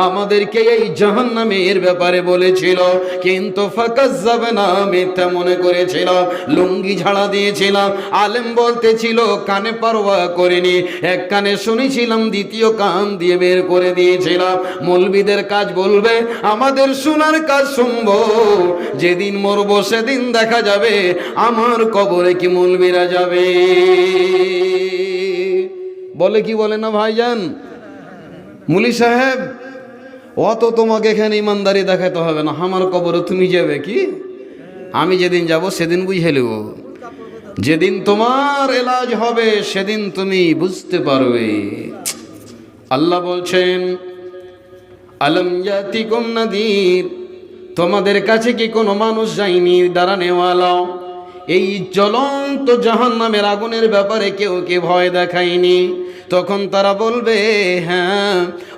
আমাদেরকে এই জাহান্নামের ব্যাপারে বলেছিল, কিন্তু ফাকাজ্জাবনা, মিথ্যা মনে করেছিল, লুঙ্গি ঝাড়া দিয়েছিলাম। আলেম বলতেছিল কানে পারওয়া করিনি, এক কানে শুনেছিলাম, দ্বিতীয় কান দিয়ে বের করে দিয়েছিলাম। মৌলবীদের কাজ বলবে, আমাদের শোনার কাজ শুনবো। যেদিন মরবো সেদিন দেখা যাবে আমার কবরে কি মৌলবীরা যাবে। বলে কি বলে না ভাইজান? মুলি সাহেব, অত তোমাকে এখানে ইমানদারি দেখাতে হবে না, আমার কবরে তুমি যাবে কি? আমি যেদিন যাব সেদিন বুঝে নেব। যেদিন তোমার এলাজ হবে সেদিন তুমি বুঝতে পারবে। আল্লাহ বলছেন, আলম ইয়াতিকুম নাদির, তোমাদের কাছে কি কোনো মানুষ যায়নি দাঁড়ানেওয়ালা? এই জ্বলন্ত জাহান্নামের আগুনের ব্যাপারে কেউ কে ভয় দেখায়নি? তখন তারা বলবে, হ্যাঁ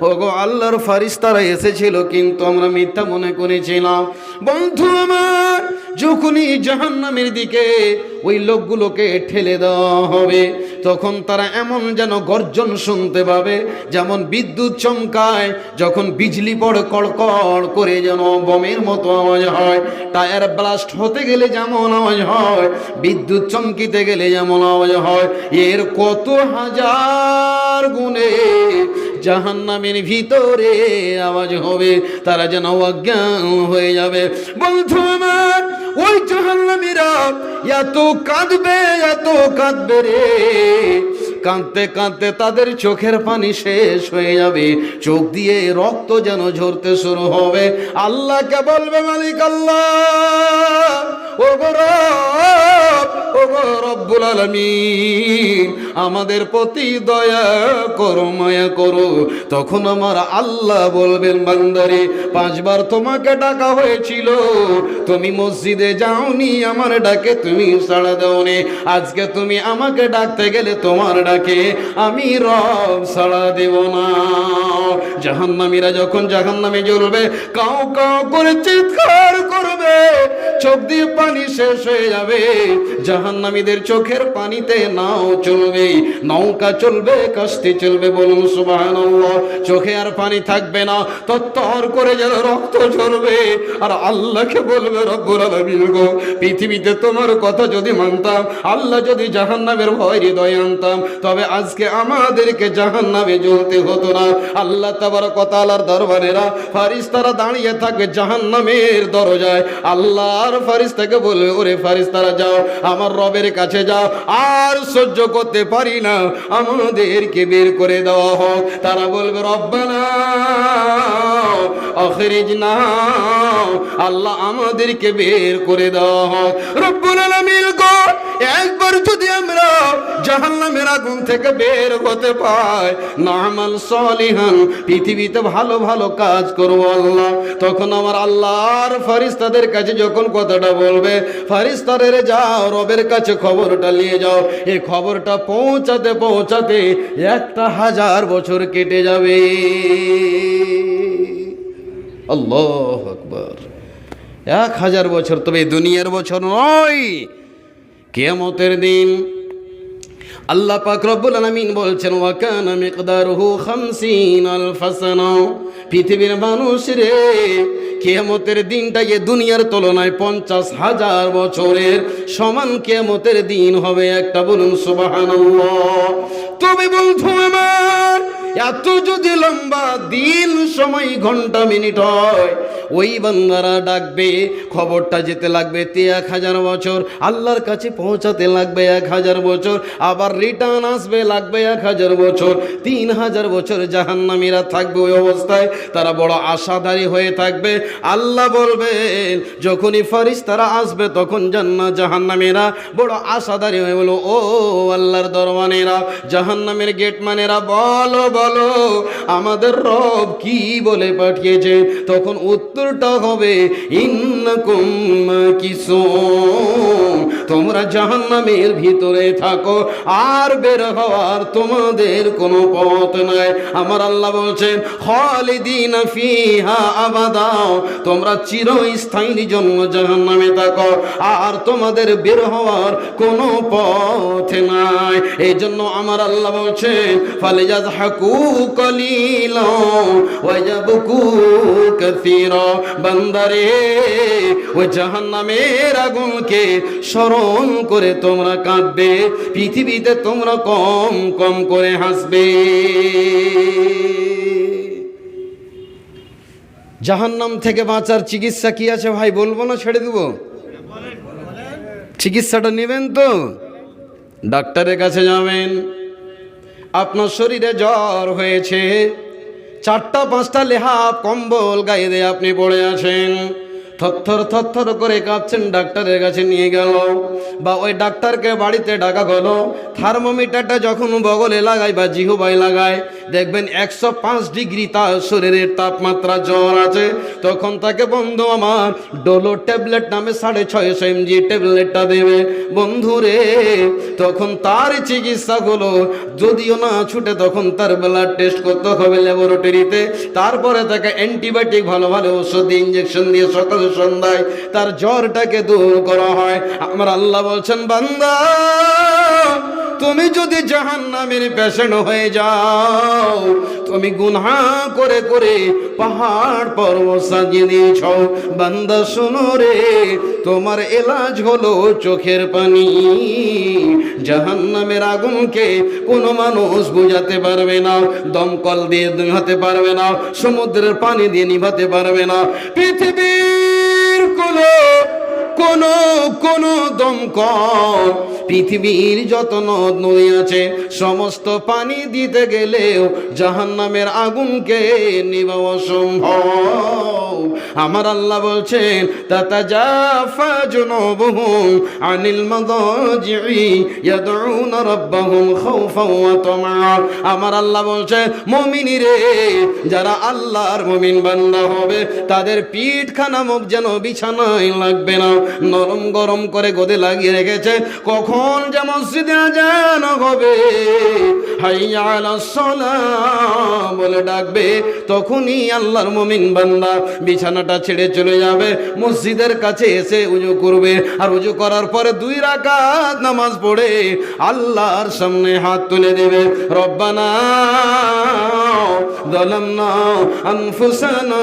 ওগো আল্লাহর ফারিস্তারা এসেছিল, কিন্তু আমরা মিথ্যা মনে করেছিলাম। বন্ধু আমার, যখনই জাহান্নামের দিকে ওই লোকগুলোকে ঠেলে দেওয়া হবে, তখন তারা এমন যেন গর্জন শুনতে পাবে, যেমন বিদ্যুৎ চমকায়, যখন বিজলি পড়ে কড়কড় করে যেন বোমের মতো আওয়াজ হয়, টায়ার ব্লাস্ট হতে গেলে যেমন আওয়াজ হয়, বিদ্যুৎ চমকিতে গেলে যেমন আওয়াজ হয়, এর কত হাজার গুণে জাহান্নামের ভিতরে আওয়াজ হবে। তারা যেন অজ্ঞান হয়ে যাবে। বন্ধু আমার, ওই জাহান্নামীরা এত কাঁদবে, এত কাঁদবে রে, কাঁদতে কাঁদতে তাদের চোখের পানি শেষ হয়ে যাবে, চোখ দিয়ে রক্ত যেন ঝরতে শুরু হবে। আল্লাহকে বলবে, মালিক আল্লাহ, ও গো রব, ও গো রব্বুল আলামিন, আমাদের প্রতি দয়া করো, মায়া করো। তখন আমার আল্লাহ বলবেন, বান্দারে, 5 বার তোমাকে ডাকা হয়েছিল, তুমি মসজিদে যাওনি, আমার ডাকে তুমি সাড়া দাওনি। আজকে তুমি আমাকে ডাকতে গেলে তোমার ডাকে আমি রব সাড়া দেব না। জাহান্নামীরা যখন জাহান্নামে জ্বলবে, কাউ কাউ করে চিৎকার করবে, চোখ দিয়ে পানি শেষ হয়ে যাবে। জাহান্নামীদের চোখের পানিতে নাও চলবে, নৌকা চলবে, কাস্তি চলবে। বলুন সুবহানাল্লাহ। চোখে আর পানি থাকবে না, তত্তর করে যেন রক্ত ঝরবে। আর আল্লাহকে বলবে, রব্বুল আলামিন গো, পৃথিবীতে তোমার কথা যদি মানতাম, আল্লাহ যদি জাহান্নামের ভয় হৃদয়ে আনতাম, তবে আজকে আমাদেরকে জাহান্নামে জ্বলতে হতো না। আল্লাহ তাবারক ওয়া তাআলার দরবারেরা ফারিস্তারা দাঁড়িয়ে থাকবে জাহান্নামের দরজায়। আল্লাহর ফারিস্তাকে বলবে, ওরে ফারিস্তারা যাও, আমার রবের কাছে যাও, আর সহ্য করতে পারি না, আমাদেরকে বের করে দেওয়া হোক। তারা বলবে, রব্বানা আখরিজনা, আল্লাহ আমাদেরকে বের করে দেওয়া হোক। রব্বুল আলামিন গো, একবার যদি আমরা জাহান্নামের আগুন থেকে বের হতে পাই, নামাল সলিহান, পৃথিবীতে ভালো ভালো কাজ করব আল্লাহ। তখন আমার আল্লাহর ফারিস্তাদের কাছে যখন কথাটা বলবে, ফারিস্তাদের যাও, রবের কাছে খবরটা নিয়ে যাও। এই খবরটা পৌঁছাতে পৌঁছাতে 1000 বছর কেটে যাবে। আল্লাহু আকবার। 1000 বছর, তবে দুনিয়ার বছর নয়, কিয়ামতের দিন। আল্লাহ পাক রব্বুল আলামিন বলছেন, ওয়া কানা মিকদারুহু 50 আলফ সানা। পৃথিবীর মানুষ রে, কিয়ামতের দিনটা এ দুনিয়ার তুলনায় 50,000 বছরের সমান কিয়ামতের দিন হবে একটা। বলুন সুবহানাল্লাহ। তবে বন্ধু আমার, এত যদি লম্বা দিন, সময়, ঘন্টা, মিনিট হয়, ওই বান্দারা ডাকবে, খবরটা যেতে লাগবে 1000 বছর, আল্লাহর কাছে পৌঁছাতে লাগবে 1000 বছর, আবার রিটার্ন আসবে লাগবে 1000 বছর। 3000 বছর জাহান্নামীরা থাকবে ওই অবস্থায়, তারা বড় আশাদারী হয়ে থাকবে। আল্লাহ বলবেন, যখনই ফারিস্তারা আসবে, তখন জাহান্নামীরা বড় আশাদারী হয়ে বলো, ও আল্লাহর দরবানেরা, জাহান্নামের গেটম্যানেরা, বলো বলো আমাদের রব কি বলে পাঠিয়েছে। তখন উত্তরটা হবে, ইন্নাকুম মাকিসুন, তোমরা জাহান্নামের ভিতরে থাকো, আর বের হওয়ার তোমাদের কোনো পথ নাই। আমার আল্লাহ বলছেন খালিদিনা ফিহা আবাদা, তোমরা চিরস্থায়ীর জন্য জাহান্নামে থাকো, আর তোমাদের বের হওয়ার কোনো পথ নাই। এই জন্য আমার আল্লাহ বলছেন ফালিয়াযহাকু কালীলা ওয়া ইয়াবকু কাসীরা, বান্দারে ওই জাহান্নামের আগুনকে স্মরণ করে তোমরা কাঁদবে, পৃথিবীতে তোমরা কম কম করে হাসবে। জাহান্নাম থেকে বাঁচার চিকিৎসা কি আছে ভাই? বলবো না ছেড়ে দেবো? চিকিৎসাটা নেবেন তো? ডাক্তারের কাছে যাবেন। আপনার শরীরে জ্বর হয়েছে, 4টা 5টা লেহাপ কম্বল গায়ে দিয়ে আপনি পড়ে আছেন, থরথর করে কাঁপছেন, ডাক্তারের কাছে নিয়ে গেল, বা ওই ডাক্তারকে বাড়িতে ডাকা গেল। থার্মোমিটারটা যখন বগলে লাগায় বা জিহবায় লাগায়, দেখবেন 105 ডিগ্রি তার শরীরের তাপমাত্রা, জ্বর আছে। তখন তাকে বন্ধু আমার ডোলো ট্যাবলেট নামে 650 mg ট্যাবলেটটা দেবে। বন্ধুরে তখন তার চিকিৎসাগুলো যদিও না ছুটে, তখন তার ব্লাড টেস্ট করতে হবে ল্যাবরেটরিতে, তারপরে তাকে অ্যান্টিবায়োটিক ভালো ভালো ওষুধ দিয়ে ইঞ্জেকশন দিয়ে সকালে সন্ধ্যায় তার জ্বরটাকে দূর করা হয়। আমার আল্লাহ বলছেন বান্দা, তুমি যদি জাহান্নামের পেশেন্ট হয়ে যাও, তুমি গুনাহ করে করে পাহাড় পর্বত সাজিয়ে দিয়েছ, বান্দা শোনো রে, তোমার এলাজ হলো চোখের পানি। জাহান্নামের আগুনকে কোনো মানুষ বুঝাতে পারবে না, দমকল দিয়ে নিভাতে পারবে না, সমুদ্রের পানি দিয়ে নিভাতে পারবে না, পৃথিবীর কোন দমকল, পৃথিবীর যত নদ নদী আছে সমস্ত পানি দিতে গেলেও জাহান্নামের আগুনকে নিভানো অসম্ভব। আমার আল্লাহ বলছেন তাতাজাফা জুনুবুহুম আনিল মাদাজি'i ইয়াদউনা রাব্বাহুম খাওফান ওয়া তামআ। আমার আল্লাহ বলছেন মুমিনিরে, যারা আল্লাহর মুমিন বান্দা হবে, তাদের পিঠখানা মুখ যেন বিছানায় লাগবে না, নরম গরম করে গদে লাগিয়ে রেখেছে। কখন যে মসজিদে আযান হবে, হাইয়া আলাস সালাহ বলে ডাকবে, তখনই আল্লাহর মুমিন বান্দা বিছানাটা ছেড়ে চলে যাবে, মসজিদের কাছে এসে উজু করবে, আর উজু করার পরে 2 রাকাত নামাজ পড়ে আল্লাহর সামনে হাত তুলে দেবে। রব্বানা যালামনা আনফুসানা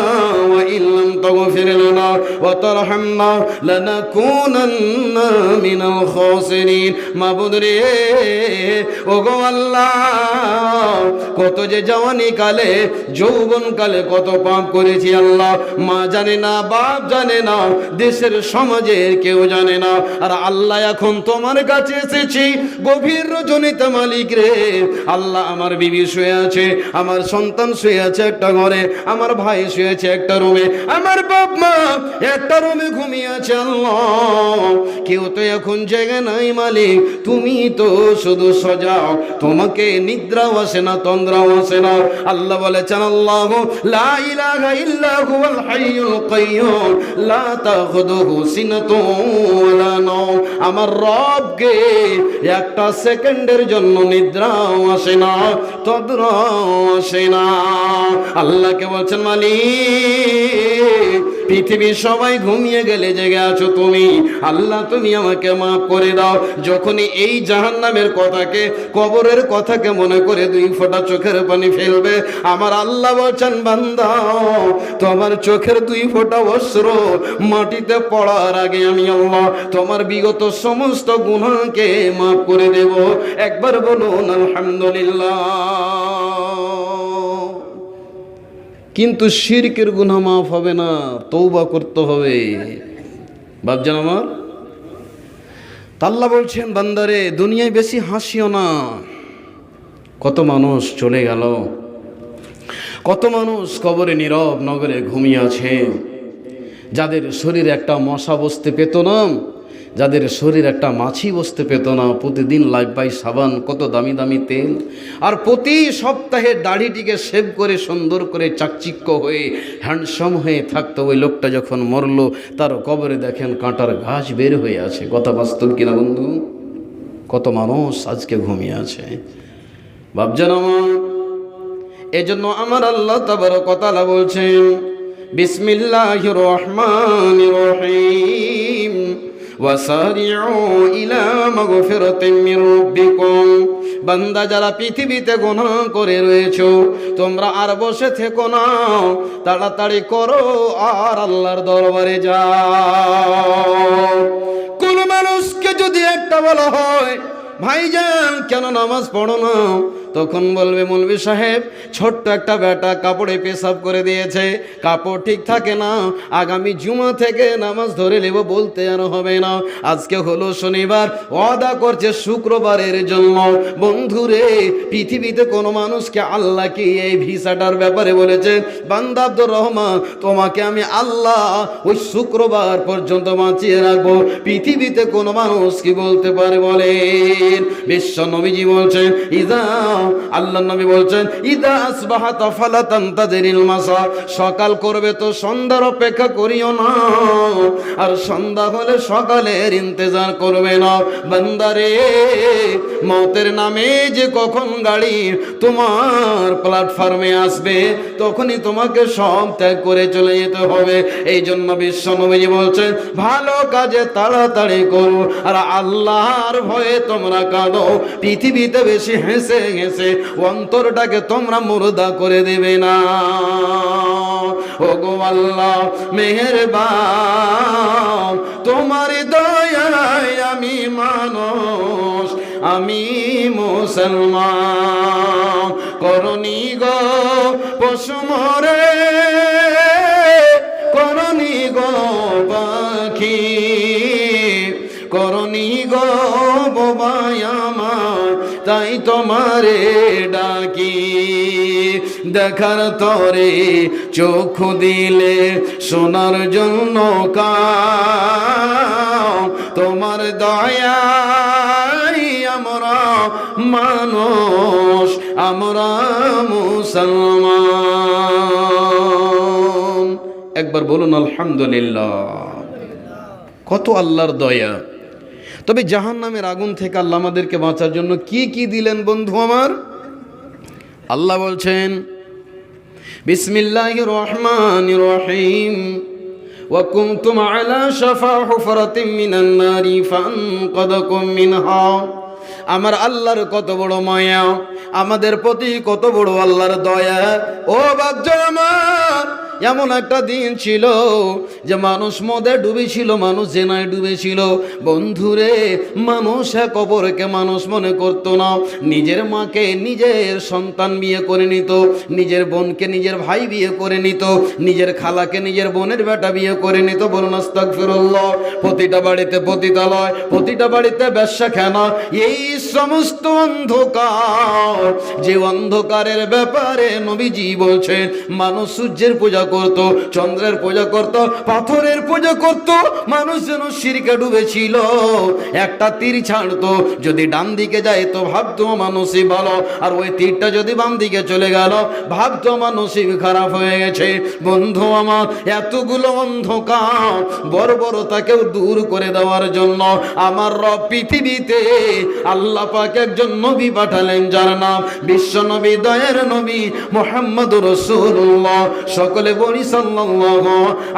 ওয়া ইল্লাম তাগফির লানা ওয়া তারহামনা লানাকুনান্না মিনাল খাসিরিন। মাবুদ রে, ওগো আল্লাহ, কত যে জওয়ানি কালে যৌবন কালে কত পাপ করেছি আল্লাহ, মা জানে না, বাপ জানে না, দেশের সমাজের কেউ জানে না। আর আল্লাহ এখন তোমার কাছে এসেছি গভীর রজনীতে, মালিক রে আল্লাহ, আমার বিবি শুয়ে আছে, আমার সন্তান শুয়ে আছে একটা ঘরে, আমার ভাই শুয়েছে একটা রুমে, আমার বাপ মা একটা রুমে ঘুমিয়ে আছে। আল্লাহ, কেউ তো এখন জায়গা নাই মালিক, তুমি তো শুধু সজাও, তোমাকে নিদ্রাও আসে না, তন্দ্রাও আসে না। আল্লাহ বলেছেন আল্লাহু লা ইলাহা ইল্লা হুয়াল হাইয়ুল কাইয়্যুম লা তাখুযুহু সিনাতুন ওয়ালা নাওম। আমার রবকে একটা সেকেন্ডের জন্য নিদ্রাও আসে না, তন্দ্রাও আসে না। আল্লাহকে বলছেন মালিক, পৃথিবীর সবাই ঘুমিয়ে গেলে জেগে আছো তুমি, আল্লাহ তুমি আমাকে মাফ করে দাও। যখনই এই জাহান্নামের কথাকে, কবরের কথাকে মনে করে 2 ফোঁটা চোখের পানি ফেলবে, আমার আল্লাহ বলছেন বান্দা, তোমার চোখের 2 ফোঁটা অশ্রু মাটিতে পড়ার আগে আমি আল্লাহ তোমার বিগত সমস্ত গুনাহকে মাফ করে দেব। একবার বলুন আলহামদুলিল্লাহ। কিন্তু শিরকের গুনাহ মাফ হবে না, তওবা করতে হবে। বাপজান আমার, আল্লাহ বলছেন বান্দারে, দুনিয়ায় বেশি হাসিও না। কত মানুষ চলে গেল, কত মানুষ কবরে নীরব নগরে ঘুমিয়ে আছে, যাদের শরীরে একটা মশা বসতে পেত না, যাদের শরীর একটা মাছি বসতে পেত না, প্রতিদিন লাইফ বাই সাবান, কত দামি দামি তেল, আর প্রতি সপ্তাহে দাড়িটিকে শেভ করে সুন্দর করে চাকচিক্য হয়ে হ্যান্ডসাম হয়ে থাকতো, ওই লোকটা যখন মরল তার কবরে দেখেন কাঁটার ঘাস বের হয়ে আছে। কথা বাস্তব কিনা বন্ধু? কত মানুষ আজকে ঘুমিয়ে আছে। ভাবছেন আমার, এজন্য আমার আল্লাহ তাবারক ওয়া তাআলা বলছেন বিসমিল্লাহির রহমানির রহিম ওয়াসারিউ ইলা মাগফিরাতিন মির রাব্বিকুম। বান্দা যারা পৃথিবীতে গুনাহ করে রয়েছো, তোমরা আর বসে থেকো না, তাড়াতাড়ি করো আর আল্লাহর দরবারে যাও। কোন মানুষকে যদি একটা বলা হয় ভাইজান কেন নামাজ পড়ো না, তখন বলবে মৌলভী সাহেব ছোট্ট একটা বেটা কাপড়ে পেশাব করে দিয়েছে, কাপড় ঠিক থাকে না, আগামী জুমা থেকে নামাজ ধরে নেব, বলতে আর হবে না। আজকে হলো শনিবার, ওয়াদা করছে শুক্রবারের জন্য। বন্ধুরে, পৃথিবীতে কোনো মানুষকে আল্লাহ কি এই ভিসাটার ব্যাপারে বলেছে বান্দা আব্দুর রহমান তোমাকে আমি আল্লাহ ওই শুক্রবার পর্যন্ত বাঁচিয়ে রাখবো? পৃথিবীতে কোনো মানুষ কি বলতে পারে? বলেন। বিশ্ব নবীজি বলছেন আল্লাহ নবী বলছেন ইদা আসবাহাতা ফালা তানতাজিরিল মাসা, সকাল করবে তো সন্ধ্যার অপেক্ষা করিও না, আর সন্ধ্যা হলে সকালের ইন্তজার করবে না। বান্দারে, মতের নামে যে কখন গাড়ি তোমার প্ল্যাটফর্মে আসবে তখনই তোমাকে সব ত্যাগ করে চলে যেতে হবে। এই জন্য বিশ্ব নবীজি বলছেন ভালো কাজে তাড়াতাড়ি করো, আর আল্লাহর ভয়ে তোমরা কাঁদো। পৃথিবীতে বেশি হেসে হেসে অন্তরটাকে তোমরা মুর্দা করে দেবে না। ওগো আল্লাহ মেহেরবান, তোমার দয়ায় আমি মানুষ, আমি মুসলমান। করনি গো পশু মরে, করনি গো পাখি, করনি গো বোবাই আমার, তাই তোমারে ডাকি। দেখার তরে চক্ষু দিলে শোনার জন্য কান, তোমার দয়ায় আমরা মানুষ, আমরা মুসলমান। একবার বলুন আলহামদুলিল্লাহ। কত আল্লাহর দয়া। তবে জাহান্নামের আগুন থেকে আল্লাহ আমাদেরকে বাঁচার জন্য কি কি দিলেন বন্ধু আমার? আল্লাহ বলছেন বিসমিল্লাহির রহমানির রহিম ওয়া কুনতুম আলা শাফা হুফরাতিন মিনান নারি ফানকাদাকুম মিনহা। আমার আল্লাহর কত বড় মায়া, আমাদের প্রতি কত বড় আল্লাহর দয়া। ও বাচ্চা আমার, এমন একটা দিন ছিল যে মানুষ মদে ডুবেছিল, মানুষ জেনায় ডুবেছিল। বন্ধুরে, মানুষ কবরকে মানুষ মনে করতো না। নিজের মাকে নিজের সন্তান বিয়ে করে নিত, নিজের বোনকে নিজের ভাই বিয়ে করে নিত, নিজের খালাকে নিজের বোনের বেটা বিয়ে করে নিত। বলুন আস্তাগফিরুল্লাহ। প্রতিটা বাড়িতে পতিতালয়, প্রতিটা বাড়িতে বেশ্যাখানা। এই সমস্ত অন্ধকার, যে অন্ধকারের ব্যাপারে নবীজি বলছেন মানুষ সূর্যের পূজা করত, চন্দ্রের পূজা করত, পাথরের পূজা করত। মানুষ যেন শিরকে ডুবেছিল। একটা তীর ছাড়তো, যদি ডান দিকে যায় তো ভাবতো মানুষই ভালো, আর ওই তীরটা যদি বাম দিকে চলে গেল ভাবতো মানুষই খারাপ হয়ে গেছে। বন্ধু আমার, এতগুলো অন্ধকার বর্বরতাকেও দূর করে দেওয়ার জন্য আমার রব পৃথিবীতে আল্লাহ পাক একজন নবী পাঠালেন, যার নাম বিশ্ব নবী, দয়ার নবী মুহাম্মদুর রাসূলুল্লাহ। সকলে বলি সাল্লাল্লাহু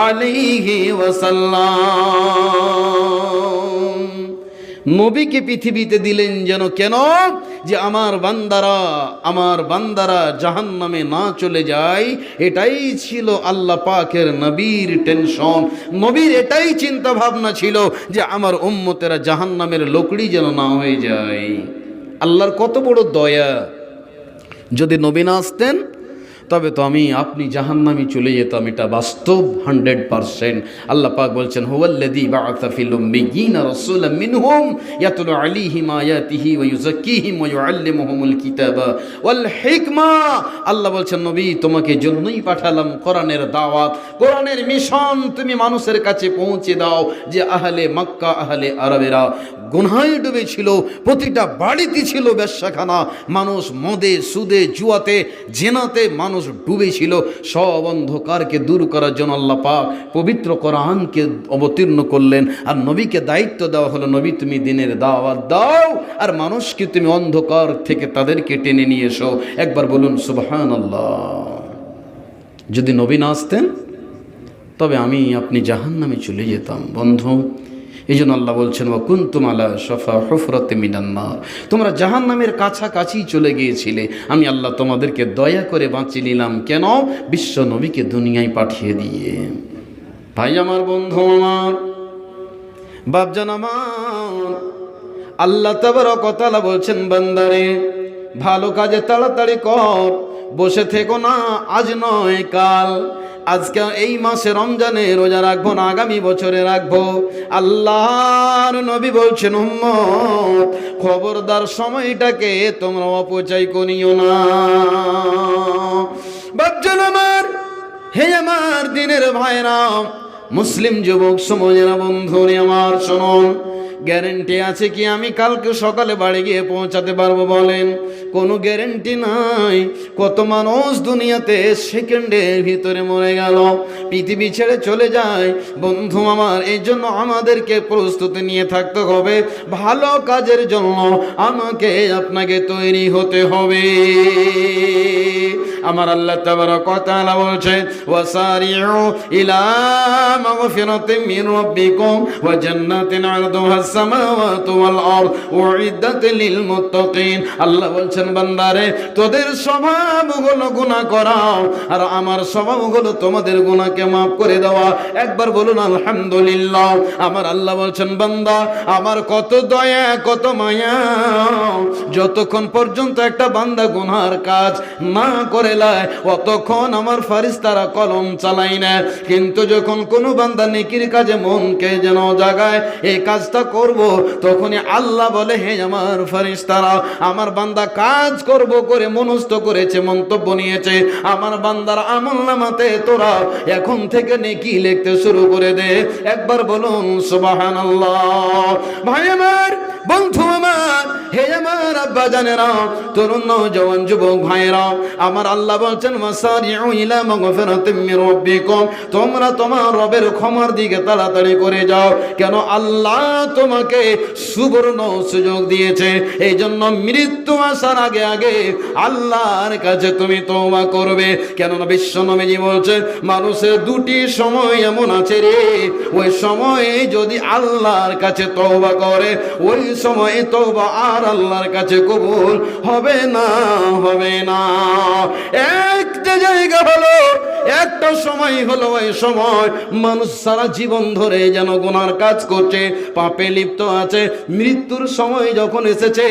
আলাইহি ওয়াসাল্লাম। নবীকে পৃথিবীতে দিলেন যেন, কেন? যে আমার বান্দারা জাহান্নামে না চলে যায়। এটাই ছিল আল্লাহ পাকের নবীর টেনশন। নবীর এটাই চিন্তা ভাবনা ছিল যে আমার উম্মতেরা জাহান্নামের লোকড়ি যেন না হয়ে যায়। আল্লাহর কত বড় দয়া। যদি নবী না আসতেন তবে তো আমি আপনি জাহান্নামে চলে যেতাম, এটা বাস্তব 100%। আল্লাহ পাক বলছেন হুয়াল্লাযী বাআসা ফিল উম্মিয়্যিনা রাসূলাম মিনহুম ইয়াতলু আলাইহিম আয়াতিহি ওয়া ইউযাক্কিহিম ওয়া ইউআল্লিমুহুমুল কিতাবা ওয়াল হিকমা। আল্লাহ বলছেন নবী তোমাকে জন্যই পাঠালাম কোরআনের দাওয়াত, কোরআনের মিশন তুমি মানুষের কাছে পৌঁছে দাও। যে আহলে মক্কা, আহলে আরবেরা গুনাহে ডুবেছিল, প্রতিটা বাড়িতে ছিল বেশ্যাখানা, মানুষ মদে, সুদে, জুয়াতে, জিনাতে মানুষ ডুবেছিল। সব অন্ধকারকে দূর করার জন্য আল্লাহ পাক পবিত্র কোরআনকে অবতীর্ণ করলেন, আর নবীকে দায়িত্ব দেওয়া হলো নবী তুমি দিনের দাওয়াত দাও আর মানুষকে তুমি অন্ধকার থেকে তাদেরকে টেনে নিয়ে এসো। একবার বলুন সুবহানাল্লাহ। যদি নবী না আসতেন তবে আমি আপনি জাহান্নামে চলে যেতাম। বন্ধু, এই জন্য আল্লাহ বলছেন ওয়া কুনতুম আলা শাফা হুফরাতিম মিনান নার, তোমরা জাহান্নামের কাছাকাছি চলে গিয়েছিলে, আমি আল্লাহ তোমাদেরকে দয়া করে বাঁচিয়ে নিলাম। কেন? বিশ্ব নবীকে দুনিয়ায় পাঠিয়ে দিয়ে। ভাই আমার, বন্ধু আমার, বাপজান আমার, আল্লাহ তাবারক ওয়া তাআলা বলছেন বান্দারে ভালো কাজে তাড়াতাড়ি কর, বসে থেকো না, আজ নয় কাল। আজকে এই মাসে রমজানে রোজা রাখবো না, আগামী বছরে রাখবো। আল্লাহর নবী বলছেন উম্মত খবরদার সময়টাকে তোমরা অপচয় করিও না। বাপজান আমার, হে আমার দিনের ভাইরা, মুসলিম যুবক সমাজেরা, বন্ধুরে আমার শুনুন, গ্যারেন্টি আছে কি আমি কালকে সকালে বাড়ি গিয়ে পৌঁছাতে পারবো? বলেন, কোনো গ্যারেন্টি নাই। কত মানুষ দুনিয়াতে সেকেন্ডের ভিতরে মরে গেল, পৃথিবী ছেড়ে চলে যায়। বন্ধু আমার, এই জন্য আমাদেরকে প্রস্তুতি নিয়ে থাকতে হবে, ভালো কাজের জন্য আমাকে আপনাকে তৈরি হতে হবে। আমার আল্লাহ তাবারক ওয়া তাআলা বলছেন ওয়াসারিউ ইলা মাগফিরাতিম মির রাব্বিকুম ওয়া জান্নাতিন আরদুহা সামাওয়াতু ওয়াল আরদ উইদ্দাত লিল মুত্তাকিন। আল্লাহ বলছেন বান্দারে তোদের স্বভাবগুলো গুনাহ করা আর আমার স্বভাবগুলো তোমাদের গুনাহকে maaf করে দেওয়া। একবার বলুন আলহামদুলিল্লাহ। আমার আল্লাহ বলছেন বান্দা আমার কত দয়া, কত মায়া, যতক্ষণ পর্যন্ত একটা বান্দা গুনার কাজ না করে অতক্ষণ আমার ফারিস্তারা কলম চালাই না। কিন্তু যখন কোনো বান্দা নেকির কাজে মনকে যেন জাগায় এই কাজটা করব, তখনই আল্লাহ বলে হে আমার ফারিস্তারা, আমার বান্দা কাজ করব করে মনস্থ করেছে, মন্তব্য নিয়েছে, আমার বান্দার আমলনামাতে তোরা এখন থেকে নেকি লিখতে শুরু করে দে। একবার বলুন সুবহানাল্লাহ। ভাই আমার, বন্ধু আমার, হে আমার আব্বা জানেরা, তরুণ নওজওয়ান যুবক ভাইরা, আমার আল্লাহ বলছেন ওয়াসারিউ ইলা মাগফিরাতিম মির রাব্বিকুম, তোমরা তোমার রবের ক্ষমার দিকে তাড়াতাড়ি করে যাও। কেন? আল্লাহ তোমাকে সুবর্ণ সুযোগ দিয়েছে, এই জন্য মৃত্যু আসার আগে আগে আল্লাহর কাছে তুমি তওবা করবে। কেননা বিশ্ব নবীজি বলছেন মানুষের দুটি সময় এমন আছে রে, ওই সময়ে যদি আল্লাহর কাছে তওবা করে ওই সময়ে তওবা আর আল্লাহর কাছে কবুল হবে না, হবে না। একটা জায়গা হলো, একটা সময় হলো, ওই সময় মানুষ সারা জীবন ধরে যেন গুনার কাজ করছে, পাপে লিপ্ত আছে। মৃত্যুর সময় যখন এসেছে,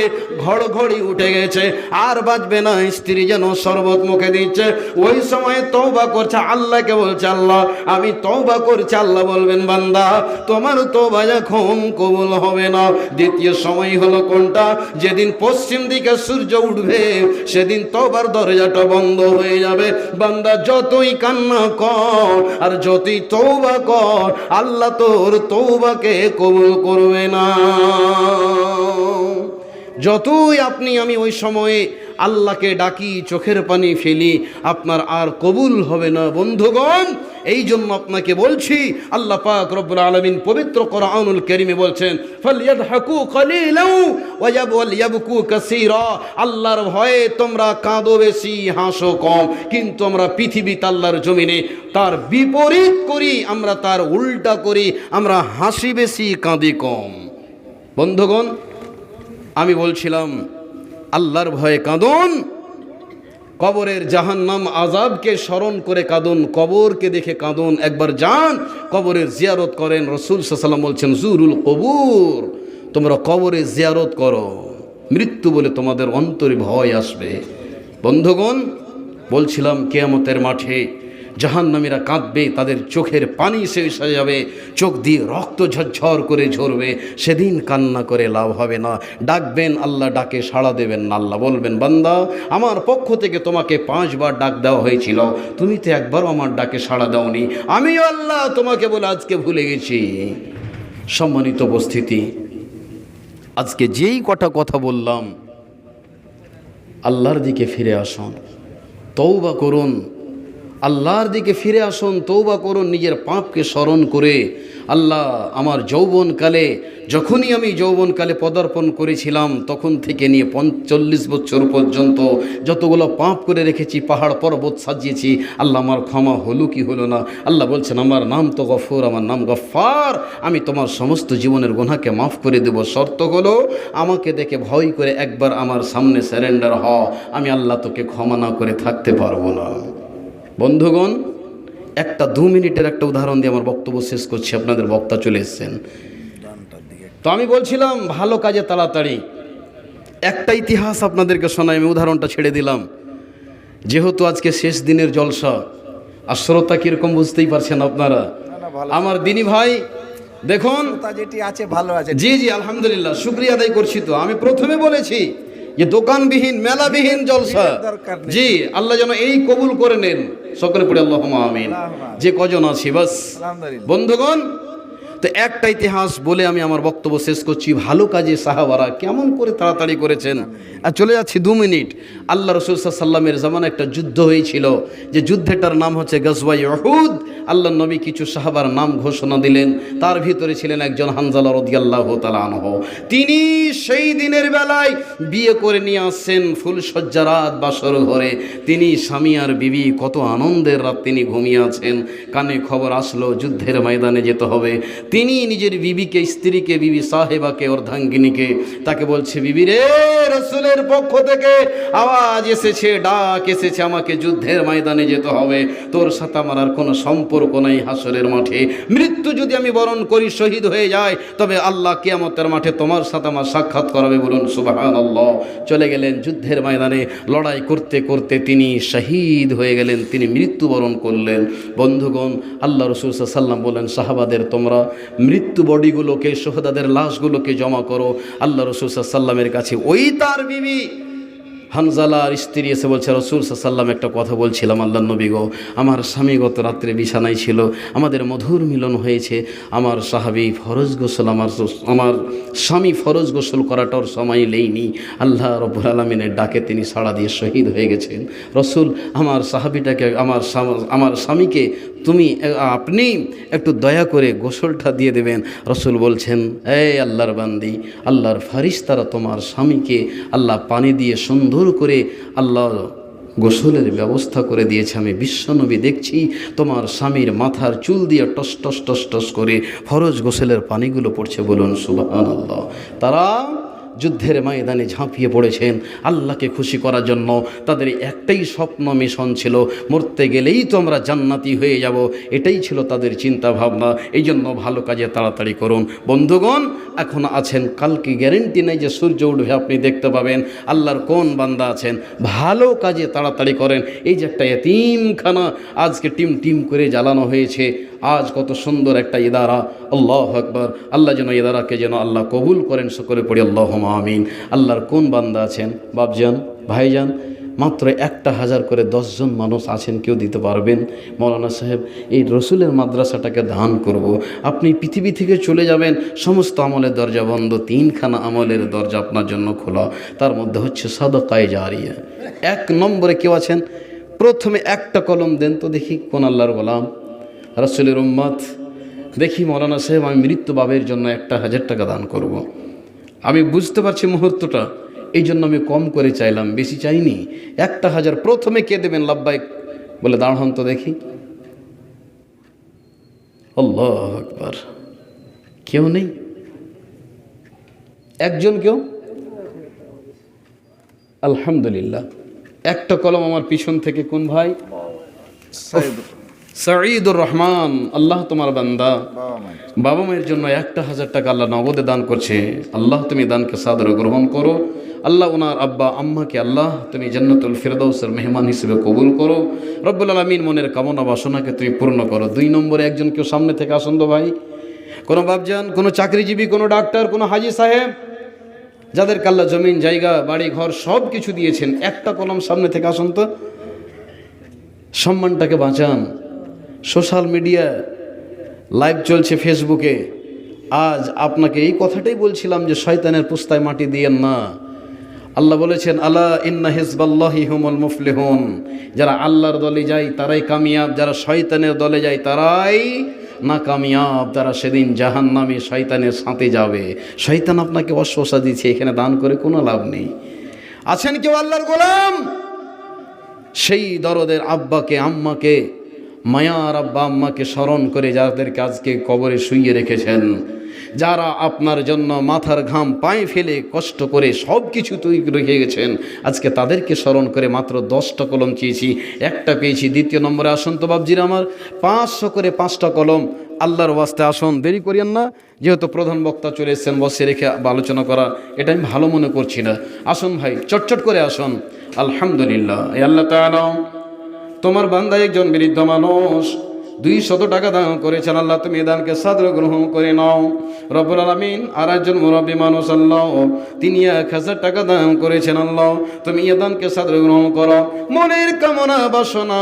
ঘড়ঘড়ি উঠে গেছে, আর বাঁচবে না, স্ত্রী যেন শরবত মুখে দিচ্ছে, ওই সময় তওবা করছে, আল্লাহকে বলছে আল্লাহ আমি তওবা করছি। আল্লাহ বলবেন বান্দা তোমার তওবা এখন কবুল হবে না। দ্বিতীয় সময় হলো কোনটা? যেদিন পশ্চিম দিকে সূর্য উঠবে সেদিন তওবার দরজাটা বন্ধ হয়ে যাবে। বান্দা যতই কান্না কর আর যতই তওবা কর, আল্লাহ তোর তওবাকে কবুল করবে না। যতই আপনি আমি ওই সময়ে আল্লাহকে ডাকি, চোখের পানি ফেলি, আপনার আর কবুল হবে না। বন্ধুগণ, এই জন্য আপনাকে বলছি, আল্লাহ পাক রব্বুল আলামিন পবিত্র কোরআনুল কারীমে বলছেন ফালইয়াদহাকু কালীলাও ওয়ায়াবকু কাসীরা, আল্লাহর ভয়ে তোমরা কাঁদো বেশি, হাসো কম। কিন্তু আমরা পৃথিবীতে আল্লাহর জমিনে তার বিপরীত করি, আমরা তার উল্টা করি, আমরা হাসি বেশি, কাঁদি কম। বন্ধুগণ, আমি বলছিলাম আল্লাহর ভয়ে কাঁদুন, কবরের জাহান্নাম আযাবকে স্মরণ করে কাঁদুন, কবরকে দেখে কাঁদুন। একবার যান কবরের জিয়ারত করেন। রাসূল সাল্লাল্লাহু আলাইহি ওয়াসাল্লাম বলছেন জুরুল কবুর, তোমরা কবরে জিয়ারত করো, মৃত্যু বলে তোমাদের অন্তরে ভয় আসবে। বন্ধুগণ, বলছিলাম কিয়ামতের মাঠে জাহান্নামীরা কাঁদবে, তাদের চোখের পানি শেষ হয়ে যাবে, চোখ দিয়ে রক্ত ঝরঝর করে ঝরবে। সেদিন কান্না করে লাভ হবে না। ডাকবেন, আল্লাহ ডাকে সাড়া দেবেন না। আল্লাহ বলবেন, বান্দা আমার পক্ষ থেকে তোমাকে 5 বার ডাক দেওয়া হয়েছিল, তুমি তো একবারও আমার ডাকে সাড়া দাওনি। আমিও আল্লাহ তোমাকে বলে আজকে ভুলে গেছি। সম্মানিত উপস্থিতি, আজকে যেই কটা কথা বললাম, আল্লাহর দিকে ফিরে আসুন, তওবা করুন, আল্লাহর দিকে ফিরে আসুন, তওবা করুন, নিজের পাপকে স্মরণ করে। আল্লাহ, আমার যৌবনকালে, যখনই আমি যৌবনকালে পদার্পণ করেছিলাম তখন থেকে নিয়ে 40 বছর পর্যন্ত যতগুলো পাপ করে রেখেছি, পাহাড় পর্বত সাজিয়েছি, আল্লাহ আমার ক্ষমা হলো কি হলো না? আল্লাহ বলছেন, আমার নাম তো গফুর, আমার নাম গফফার, আমি তোমার সমস্ত জীবনের গুনাহকে মাফ করে দেব। শর্ত হলো আমাকে দেখে ভয় করে একবার আমার সামনে স্যারেন্ডার হ, আমি আল্লাহ তোকে ক্ষমা না করে থাকতে পারবো না। বন্ধুগণ, একটা 2 মিনিটের একটা উদাহরণ দিয়ে আমার বক্তব্য শেষ করছি, আপনাদের বক্তা চলে এসেছেন। তো আমি বলছিলাম ভালো কাজে তাড়াতাড়ি। একটা ইতিহাস আপনাদেরকে শোনাই, আমি উদাহরণটা ছেড়ে দিলাম, যেহেতু আজকে শেষ দিনের জলসা। আর শ্রোতা কীরকম বুঝতেই পারছেন আপনারা। আমার দিনী ভাই দেখুন, যেটি আছে ভালো আছে। জি জি আলহামদুলিল্লাহ, শুকরিয়া আদায় করছি। তো আমি প্রথমে বলেছি যে দোকানবিহীন মেলাবিহীন জলসা, জি আল্লাহ যেন এই কবুল করে নেন। সকলে পড়ে আল্লাহুম্মা আমিন। যে কজন আছি বাস। বন্ধুগণ, তো একটা ইতিহাস বলে আমি আমার বক্তব্য শেষ করছি। ভালো কাজে সাহাবারা কেমন করে তাড়াতাড়ি করেছেন। আর চলে যাচ্ছি 2 মিনিট। আল্লাহ রাসূল সাল্লাল্লাহু আলাইহি ওয়াসাল্লামের জামানায় একটা যুদ্ধ হয়েছিল, যে যুদ্ধটার নাম হচ্ছে গজওয়ায়ে উহুদ। আল্লাহ নবী কিছু সাহাবার নাম ঘোষণা দিলেন, তার ভিতরে ছিলেন একজন হানজালা রাদিয়াল্লাহু তাআলা আনহু। তিনি সেই দিনের বেলায় বিয়ে করে নিয়ে আসছেন ফুলসজ্জা রাত, বাসর ঘরে। তিনি স্বামী আর বিবি, কত আনন্দের রাত, তিনি ঘুমিয়ে আছেন। কানে খবর আসলো যুদ্ধের ময়দানে যেতে হবে। তিনি নিজের বিবিকে, স্ত্রীকে, বিবি সাহেবাকে, অর্ধাঙ্গিনীকে, তাকে বলছে, বিবি রে, রাসূলের পক্ষ থেকে আওয়াজ এসেছে, ডাক এসেছে, আমাকে যুদ্ধের ময়দানে যেতে হবে। তোর সাথে আমার আর কোনো সম্পর্ক নাই হাসরের মাঠে। মৃত্যু যদি আমি বরণ করি, শহীদ হয়ে যায়, তবে আল্লাহ কিয়ামতের মাঠে তোমার সাথে আমার সাক্ষাৎ করাবে। বলুন সুবহানাল্লাহ। চলে গেলেন যুদ্ধের ময়দানে, লড়াই করতে করতে তিনি শহীদ হয়ে গেলেন, তিনি মৃত্যুবরণ করলেন। বন্ধুগণ, আল্লাহ রাসূল সাল্লাল্লাহু আলাইহি ওয়াসাল্লাম বলেন, সাহাবাদের তোমরা মৃত্যু বডিগুলোকে, শহীদাদের লাশগুলোকে জমা করো। আল্লাহ রাসূল সাল্লাল্লাহু আলাইহি ওয়াসাল্লামের কাছে ওই তার বিবি হানজালার স্ত্রী এসে বলছে, রাসূল সাল্লাল্লাহু আলাইহি ওয়াসাল্লাম একটা কথা বলছিলাম, আল্লাহ নবী গো, আমার স্বামী গত রাত্রে বিছানায় ছিল, আমাদের মধুর মিলন হয়েছে, আমার সাহাবী ফরজ গোসল, আমার স্বামী ফরজ গোসল করাটার সময় নেইনি। আল্লাহ রাব্বুল আলামিনের ডাকে তিনি সাড়া দিয়ে শহীদ হয়ে গেছেন। রাসূল, আমার সাহাবীটাকে, আমার স্বামীকে আপনি একটু দয়া করে গোসলটা দিয়ে দেবেন। রাসূল বলছেন, এই আল্লাহর বান্দি, আল্লাহর ফারিস্তারা তোমার স্বামীকে আল্লাহ পানি দিয়ে সুন্দর করে আল্লাহ গোসলের ব্যবস্থা করে দিয়েছে। আমি বিশ্বনবী দেখছি তোমার স্বামীর মাথার চুল দিয়ে টস টস টস টস করে ফরজ গোসলের পানিগুলো পড়ছে। বলুন সুবহানাল্লাহ। তারা যুদ্ধের ময়দানে ঝাঁপিয়ে পড়েছেন আল্লাহকে খুশি করার জন্য। তাদের একটাই স্বপ্ন, মিশন ছিল, মরতে গেলেই তো আমরা জান্নাতি হয়ে যাব। এটাই ছিল তাদের চিন্তা ভাবনা। এই জন্য ভালো কাজে তাড়াতাড়ি করুন। বন্ধুগণ, এখন আছেন, কালকে গ্যারেন্টি নেই যে সূর্য উঠবে আপনি দেখতে পাবেন। আল্লাহর কোন বান্দা আছেন ভালো কাজে তাড়াতাড়ি করেন। এই যে একটা এতিমখানা আজকে টিম টিম করে জ্বালানো হয়েছে, আজ কত সুন্দর একটা ইদারা। আল্লাহু আকবার। আল্লাহ যেন ইদারাকে যেন আল্লাহ কবুল করেন। সকলে পড়ি আল্লাহুম্মা আমিন। আল্লাহর কোন বান্দা আছেন বাপজান, ভাইজান, মাত্র 1,000 করে 10 জন মানুষ আছেন, কেউ দিতে পারবেন? মৌলানা সাহেব, এই রসুলের মাদ্রাসাটাকে দান করব। আপনি পৃথিবী থেকে চলে যাবেন, সমস্ত আমলের দরজা বন্ধ, 3খানা আমলের দরজা আপনার জন্য খোলা। তার মধ্যে হচ্ছে সাদাকায়ে জারিয়া। 1 নম্বরে কেউ আছেন? প্রথমে একটা কলম দেন তো দেখি, কোন আল্লাহর গোলাম, রাসূলের উম্মত। দেখি মৌলানা সাহেব, আমি মৃত্যু বাবের জন্য 1,000 টাকা দান করব। আমি বুঝতে পারছি মুহূর্তটা, এই জন্য আমি কম করে চাইলাম, বেশি চাইনি। 1,000 প্রথমে কে দেবেন? লাব্বাইক বলে দাঁড়ান তো দেখি। আল্লাহু আকবার। কেউ নেই? একজন কেউ? আলহামদুলিল্লাহ। একটা কলম আমার পিছন থেকে, কোন ভাই? সাঈদুর রহমান। আল্লাহ তোমার বান্দা, বাবা মায়ের জন্য 1,000 টাকা আল্লাহ নগদে দান করছে। আল্লাহ তুমি দানকে সাদরে গ্রহণ করো। আল্লাহ ওনার আব্বা আম্মাকে আল্লাহ তুমি জান্নাতুল ফিরদাউসের মেহমান হিসেবে কবুল করো। রব্বুল আলামিন মনের কামনা বাসনাকে তুমি পূর্ণ করো। 2 নম্বরে একজন কেউ সামনে থেকে আসুন তো ভাই, কোনো বাপজান, কোনো চাকরিজীবী, কোনো ডাক্তার, কোনো হাজি সাহেব, যাদের আল্লাহ জমিন জায়গা বাড়ি ঘর সব কিছু দিয়েছেন, একটা কলম সামনে থেকে আসুন তো। সম্মানটাকে বাঁচান। সোশ্যাল মিডিয়া লাইভ চলছে ফেসবুকে, আজ আপনাকে এই কথাটাই বলছিলাম যে শয়তানের পুস্তায় মাটি দিয়েন না। আল্লাহ বলেছেন আলা ইন্না হিজবাল্লাহি হুমুল মুফলিহুন, যারা আল্লাহর দলে যায় তারাই কামিয়াব, যারা শয়তানের দলে যায় তারাই না কামিয়াব, তারা সেদিন জাহান্নামী শয়তানের সাথে যাবে। শয়তান আপনাকে অশ্বাসা দিচ্ছে, এখানে দান করে কোনো লাভ নেই। আছেন কেউ আল্লাহর গোলাম, সেই দরদের আব্বাকে আম্মাকে, মায়ার আব্বা আম্মাকে স্মরণ করে যাদেরকে আজকে কবরে শুইয়ে রেখেছেন, যারা আপনার জন্য মাথার ঘাম পায়ে ফেলে কষ্ট করে সব কিছু তৈরি রেখে গেছেন, আজকে তাদেরকে স্মরণ করে মাত্র 10টা কলম চেয়েছি, একটা পেয়েছি। 2 নম্বরে আসুন তো বাবজির আমার, 500 করে 5টা কলম। আল্লাহর ওয়াস্তে আসুন, দেরি করিয়েন না। যেহেতু প্রধান বক্তা চলে এসেছেন, বসে রেখে আলোচনা করা এটা আমি ভালো মনে করছি না। আসুন ভাই, চটচট করে আসুন। আলহামদুলিল্লাহ। এই আল্লাহ তাআলা তোমার বান্দা একজন বৃদ্ধ মানুষ 200 টাকা দান করেছেন, আল্লাহ তুমি দানকে সাদরে গ্রহণ করে নাও। রব্বুল আলামিন আর একজন মুরব্বী মানুষ আল্লাহ, তিনি 1000 টাকা দান করেছেন, আল্লাহ তুমি এ দানকে সাদরে গ্রহণ করো। মনের কামনা বাসনা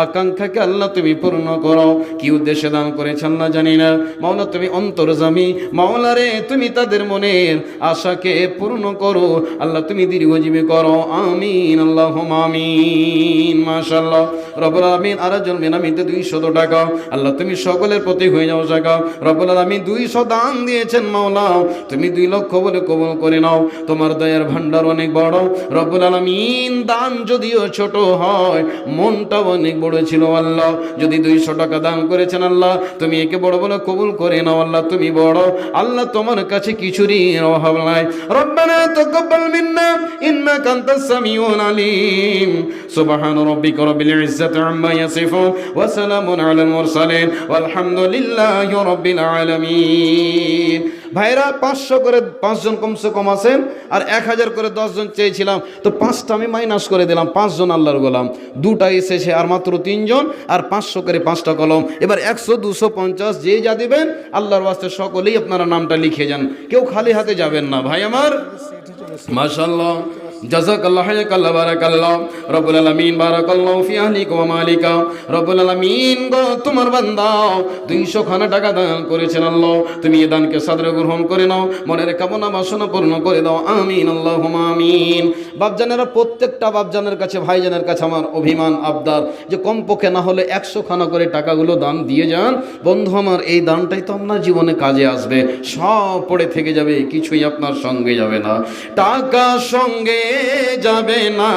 আকাঙ্ক্ষাকে আল্লাহ তুমি পূর্ণ করো। কি উদ্দেশ্যে দান করেছেন না জানি না, মাওলা তুমি অন্তর্যামী, মাওলা রে তুমি তাদের মনের আশাকে পূর্ণ করো, আল্লাহ তুমি দীর্ঘজীবী করো। আমিন আল্লাহুম্মা আমিন। মাশাআল্লাহ। রব্বুল আলামিন আর একজন বেনামিতে 200 টাকা, আল্লাহ তুমি সকলের প্রতি হয়ে যাও জায়গা। রব্বুল আলামিন 200 দান দিয়েছেন, মাওলা তুমি 2 লক্ষ বলে কবুল করে নাও। তোমার দয়ার ভান্ডার অনেক বড় রব্বুল আলামিন। দান যদিও ছোট হয়, মনটা অনেক বড় ছিল। আল্লাহ যদি 200 টাকা দান করেছেন, আল্লাহ তুমি একে বড় বলে কবুল করে নাও। আল্লাহ তুমি বড়, আল্লাহ তোমার কাছে কিছুরই অভাব নাই। রব্বানা তাকাব্বাল মিন্না ইন্নাকা আনতাস সামিউল আলিম। সুবহান রাব্বিকা রাব্বিল ইজ্জাতি আম্মা ইয়াসিফুন ওয়া সালামুন আলাল মুরসালিন ওয়ালহামদুলিল্লাহি রাব্বিল আলামিন। ভাইরা 500 করে 5 জন কমসে কম আছেন, আর 1000 করে 10 জন চেয়েছিলাম, তো 5টা আমি মাইনাস করে দিলাম। 5 জন আল্লাহর গোলাম, 2টা এসেছে আর মাত্র 3 জন, আর 500 করে 5টা কলম। এবার 100, 250 যে যা দিবেন আল্লাহর ওয়াস্তে সকলেই আপনারা নামটা লিখে যান, কেউ খালি হাতে যাবেন না ভাই আমার। মাশাআল্লাহ, জাযাকাল্লাহ, হায়াকাল্লাহ, বারাকাল্লাহ। রব্বুল আলামিন বারাকাল্লাহু ফি আহলিকা ওয়া মালিকা। রব্বুল আলামিন গো তোমার বান্দা 200 খানা টাকা দান করেছেন, আল্লাহ তুমি এই দানকে সাদরে গ্রহণ করে নাও, মনের কামনা বাসনা পূর্ণ করে দাও। আমিন আল্লাহুম্মা আমিন। বাপজানেরা, প্রত্যেকটা বাপজানের কাছে, ভাইজানের কাছে আমার অভিমান আবদার যে কমপক্ষে না হলে 100 খানা করে টাকাগুলো দান দিয়ে যান। বন্ধু আমার, এই দানটাই তো আপনার জীবনে কাজে আসবে। সব পড়ে থেকে যাবে, কিছুই আপনার সঙ্গে যাবে না। টাকা সঙ্গে যাবে না,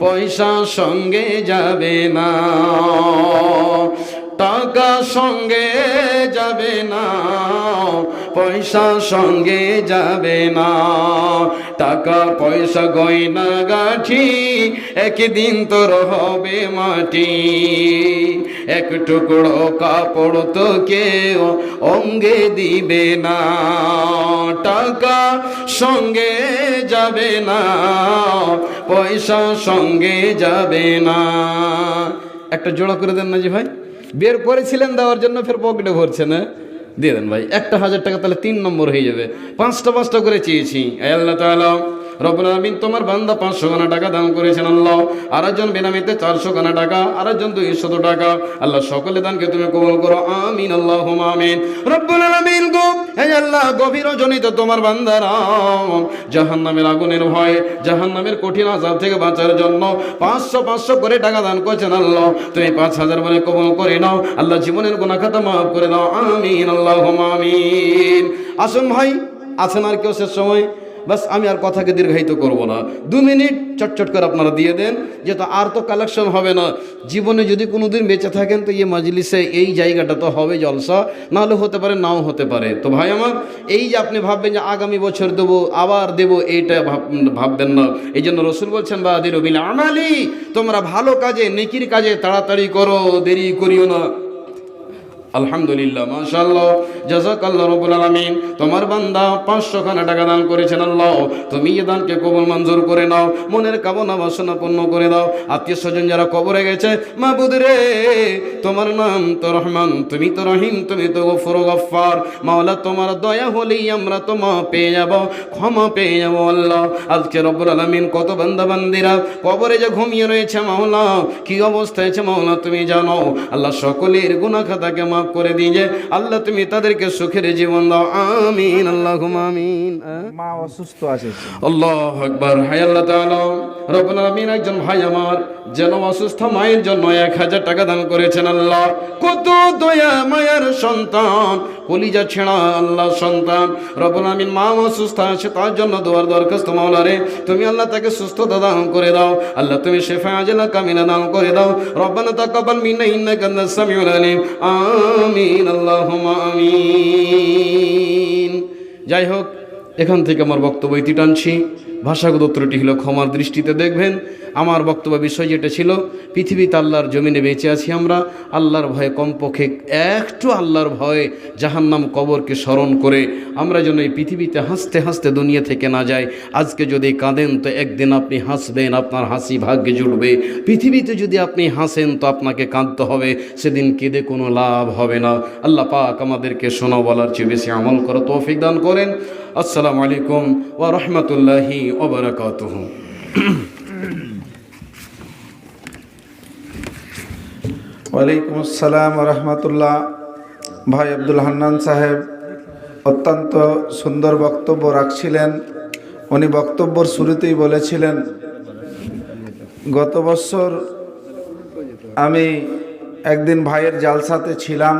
পয়সা সঙ্গে যাবে না, টাকা সঙ্গে যাবে না, পয়সা সঙ্গে যাবে না। টাকা পয়সা গয়না গাঠি একদিন তোর হবে মাটি, এক টুকরো কাপড় তো কেউ অঙ্গে দিবে না। টাকা সঙ্গে যাবে না, পয়সা সঙ্গে যাবে না। একটা জোড়া করে দেন না জি ভাই, বের করেছিলেন দেওয়ার জন্য, ফের পকেটে ভরছে না, দিয়ে দেন ভাই। 1000 টাকা তাহলে 3 নম্বর হয়ে যাবে। 5টা করে চেয়েছি। আল্লাহ তাআলা রব্বুল আলামিন তোমার বান্দা 500 খানা টাকা দান করেছেন, আল্লাহ আর একজন বেনামিতে 400 খানা টাকা, আর একজন 200 টাকা, আল্লাহ সকলে দানকে তুমি কবুল করো। আমিন আল্লাহুম্মা আমিন। রব্বুল আলামিন গো, হে আল্লাহ গভীর রজনীতে তোমার বান্দারা জাহান্নামের আগুনের ভয়, জাহান্নামের কঠিন আযাব থেকে বাঁচার জন্য 500 করে টাকা দান করেছেন, আল্লাহ তুমি 5000 বলে কবুল করে নাও। আল্লাহ জীবনের গুনাহ খাতা মাফ করে দাও। আমিন আল্লাহুম্মা আমিন। আসুন ভাই, আছেন আর কেউ শেষ সময়? বাস আমি আর কথাকে দীর্ঘায়িত করব না, 2 মিনিট চটচট করে আপনারা দিয়ে দেন, যেহেতু আর তো কালেকশন হবে না। জীবনে যদি কোনোদিন বেঁচে থাকেন তো এই মাজলিসে এই জায়গাটা তো হবে জলসা, নাহলে হতে পারে নাও হতে পারে। তো ভাই আমার, এই যে আপনি ভাববেন যে আগামী বছর দেবো, আবার দেবো, এইটা ভাববেন না। এই জন্য রসুল বলছেন বাদিরু বিল আমালি, তোমরা ভালো কাজে, নেকির কাজে তাড়াতাড়ি করো, দেরি করিও না। আলহামদুলিল্লাহ, মাশাআল্লাহ। জাযাকাল্লাহু রাব্বুল আলামিন। তোমার বান্দা 500 খানা টাকা দান করেছেন আল্লাহ, তুমি এই দানকে কবুল মঞ্জুর করে নাও, মনের কামনা বাসনা পূর্ণ করে দাও। আত্মীয় স্বজন যারা কবরে গেছে, মাবুদ রে তোমার নাম তো রহমান, তুমি তো রহিম, তুমি তো গফুর গফফার। মাওলা তোমার দয়া হলেই আমরা তোমা পেয়ে যাব, ক্ষমা পেয়ে যাব আল্লাহ। আজকে রব্বুল আলামিন কত বান্দা বান্দিরা কবরে যে ঘুমিয়ে রয়েছে মাওলা, কি অবস্থায় আছে মাওলা তুমি জানো আল্লাহ। সকলের গুনাহ খাতাকে মাফ করে দিয়ে আল্লাহ তুমি তাদেরকে সুখের জীবন দাও, আমিন আল্লাহুম্মা আমিন। মা অসুস্থ আছে। আল্লাহু আকবার। হায় আল্লাহ তাআলা রব্বুল আলামিন একজন ভাই আমার যেন অসুস্থ মায়ের জন্য 1000 টাকা দান করেছেন আল্লাহ। কত দয়া মায়ের সন্তান, কলিজা ছেঁড়া আল্লাহ সন্তান। রব্বুল আলামিন মা অসুস্থ আছে, তার জন্য দোয়ার দরখাস্ত মাওলা রে তুমি আল্লাহ তাকে সুস্থতা দান করে দাও আল্লাহ, তুমি শিফা আজলা কামিলা দান করে দাও। রব্বানা তাকাব্বাল মিন্না ইন্নাকা আনতাস সামিউল আলিম, আমিন আল্লাহুম্মা আমিন। যাই হোক, এখান থেকে আমার বক্তব্য ইতি টানছি। ভাষাগত ত্রুটি হলো ক্ষমার দৃষ্টিতে দেখবেন। আমার বক্তব্য বিষয় যেটা ছিল, পৃথিবীতে আল্লাহর জমিনে বেঁচে আছি আমরা আল্লাহর ভয়ে, কমপক্ষে একটু আল্লাহর ভয়ে জাহান্নাম কবরকে স্মরণ করে আমরা যেন এই পৃথিবীতে হাসতে হাসতে দুনিয়া থেকে না যাই। আজকে যদি কাঁদেন তো একদিন আপনি হাসবেন, আপনার হাসি ভাগ্যে জুটবে। পৃথিবীতে যদি আপনি হাসেন তো আপনাকে কাঁদতে হবে, সেদিন কেঁদে কোনো লাভ হবে না। আল্লাহ পাক আমাদেরকে শোনা বলার চেয়ে বেশি আমল করা তৌফিক দান করেন। আসসালামু আলাইকুম ওয়া রাহমাতুল্লাহি ওয়া বারাকাতুহু। ওয়ালাইকুম আসসালাম রহমতুল্লাহ। ভাই আব্দুল হান্নান সাহেব অত্যন্ত সুন্দর বক্তব্য রাখছিলেন। উনি বক্তব্যর শুরুতেই বলেছিলেন, গত বছর আমি একদিন ভাইয়ের জালসাতে ছিলাম,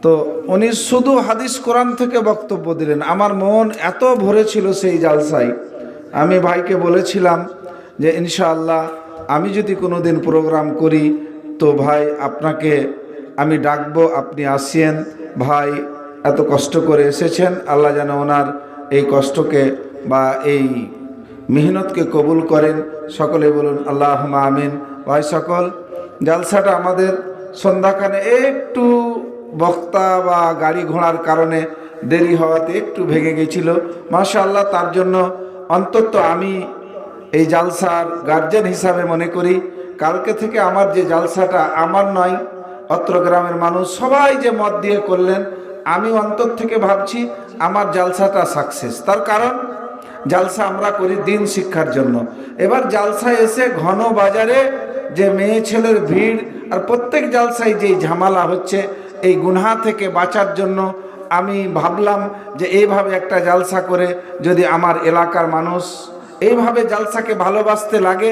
তো উনি শুধু হাদিস কোরআন থেকে বক্তব্য দিলেন। আমার মন এত ভরে ছিল সেই জালসায়, আমি ভাইকে বলেছিলাম যে ইনশাআল্লাহ আমি যদি কোনো দিন প্রোগ্রাম করি তো ভাই আপনাকে আমি ডাকবো, আপনি আসেন। ভাই এত কষ্ট করে এসেছেন, আল্লাহ যেন ওনার এই কষ্টকে বা এই মেহনতকে কবুল করেন। সকলে বলুন আল্লাহুম্মা আমিন। ভাই সকল, জালসাটা আমাদের সন্ধ্যাখানে একটু বক্তা বা গাড়ি ঘোড়ার কারণে দেরি হওয়াতে একটু ভেঙে গেছিল। মাশাআল্লাহ, তার জন্য অন্তত আমি এই জালসার গার্জেন হিসাবে মনে করি কালকে থেকে আমার যে জালসাটা আমার নয়, অত্র গ্রামের মানুষ সবাই যে মত দিয়ে করলেন, আমি অন্তর থেকে ভাবছি আমার জালসাটা সাকসেস। তার কারণ জালসা আমরা করি দিন শিক্ষার জন্য। এবার জালসায় এসে ঘন বাজারে যে মেয়ে ছেলের ভিড় আর প্রত্যেক জালসায় যেই ঝামেলা হচ্ছে, এই গুনহা থেকে বাঁচার জন্য আমি ভাবলাম যে এইভাবে একটা জালসা করে যদি আমার এলাকার মানুষ এইভাবে জালসাকে ভালোবাসতে লাগে